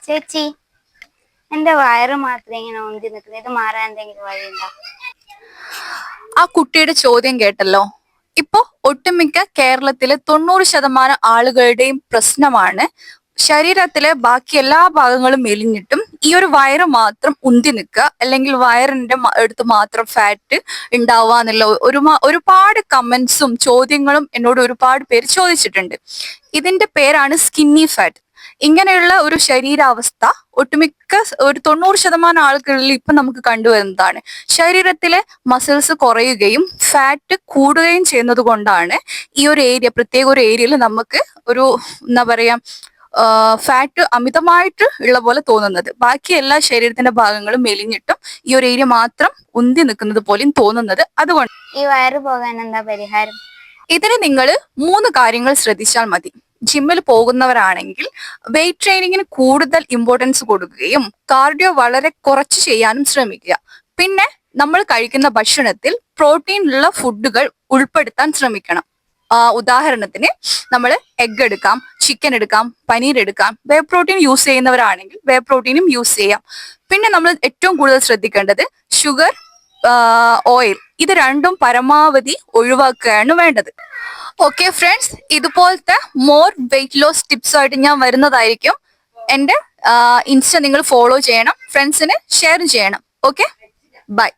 ചേച്ചി, എന്റെ വയറ് മാത്രം ഇങ്ങനെ ഉന്തി നിൽക്കുന്നത്, ഇത് മാറാൻ എന്തെങ്കിലും വഴിയുണ്ടോ? ആ കുട്ടിയുടെ ചോദ്യം കേട്ടല്ലോ. ഇപ്പൊ ഒട്ടുമിക്ക കേരളത്തിലെ 90% ആളുകളുടെയും പ്രശ്നമാണ് ശരീരത്തിലെ ബാക്കി എല്ലാ ഭാഗങ്ങളും മെലിഞ്ഞിട്ടും ഈ ഒരു വയറ് മാത്രം ഉന്തി നിൽക്കുക, അല്ലെങ്കിൽ വയറിന്റെ അടുത്ത് മാത്രം ഫാറ്റ് ഉണ്ടാവുക എന്നുള്ള ഒരുപാട് കമന്റ്സും ചോദ്യങ്ങളും എന്നോട് ഒരുപാട് പേര് ചോദിച്ചിട്ടുണ്ട്. ഇതിന്റെ പേരാണ് സ്കിന്നി ഫാറ്റ്. ഇങ്ങനെയുള്ള ഒരു ശരീരാവസ്ഥ ഒട്ടുമിക്ക ഒരു 90% ആളുകളിൽ ഇപ്പൊ നമുക്ക് കണ്ടുവരുന്നതാണ്. ശരീരത്തിലെ മസിൽസ് കുറയുകയും ഫാറ്റ് കൂടുകയും ചെയ്യുന്നത് കൊണ്ടാണ് ഈ ഒരു ഏരിയ, പ്രത്യേക ഒരു ഏരിയയിൽ നമുക്ക് ഒരു എന്താ പറയാ ഫാറ്റ് അമിതമായിട്ട് ഉള്ള പോലെ തോന്നുന്നത്. ബാക്കി എല്ലാ ശരീരത്തിന്റെ ഭാഗങ്ങളും മെലിഞ്ഞിട്ടും ഈ ഒരു ഏരിയ മാത്രം ഉന്തി നിൽക്കുന്നത് പോലെയും തോന്നുന്നത് അതുകൊണ്ട്. ഈ വയറ് പോകാൻ എന്താ പരിഹാരം? ഇതിന് നിങ്ങൾ 3 കാര്യങ്ങൾ ശ്രദ്ധിച്ചാൽ മതി. ജിമ്മിൽ പോകുന്നവരാണെങ്കിൽ വെയിറ്റ് ട്രെയിനിങ്ങിന് കൂടുതൽ ഇമ്പോർട്ടൻസ് കൊടുക്കുകയും കാർഡിയോ വളരെ കുറച്ച് ചെയ്യാനും ശ്രമിക്കുക. പിന്നെ നമ്മൾ കഴിക്കുന്ന ഭക്ഷണത്തിൽ പ്രോട്ടീൻ ഉള്ള ഫുഡുകൾ ഉൾപ്പെടുത്താൻ ശ്രമിക്കണം. ഉദാഹരണത്തിന് നമ്മൾ എഗ് എടുക്കാം, ചിക്കൻ എടുക്കാം, പനീർ എടുക്കാം. വേ പ്രോട്ടീൻ യൂസ് ചെയ്യുന്നവരാണെങ്കിൽ വേ പ്രോട്ടീനും യൂസ് ചെയ്യാം. പിന്നെ നമ്മൾ ഏറ്റവും കൂടുതൽ ശ്രദ്ധിക്കേണ്ടത് ഷുഗർ, ഓയിൽ, ഇത് രണ്ടും പരമാവധി ഒഴിവാക്കുകയാണ് വേണ്ടത്. ഓക്കെ ഫ്രണ്ട്സ്, ഇതുപോലത്തെ മോർ വെയിറ്റ് ലോസ് ടിപ്സ് ആയിട്ട് ഞാൻ വരുന്നതായിരിക്കും. എന്റെ ഇൻസ്റ്റ നിങ്ങൾ ഫോളോ ചെയ്യണം, ഫ്രണ്ട്സിന് ഷെയർ ചെയ്യണം. Okay, by.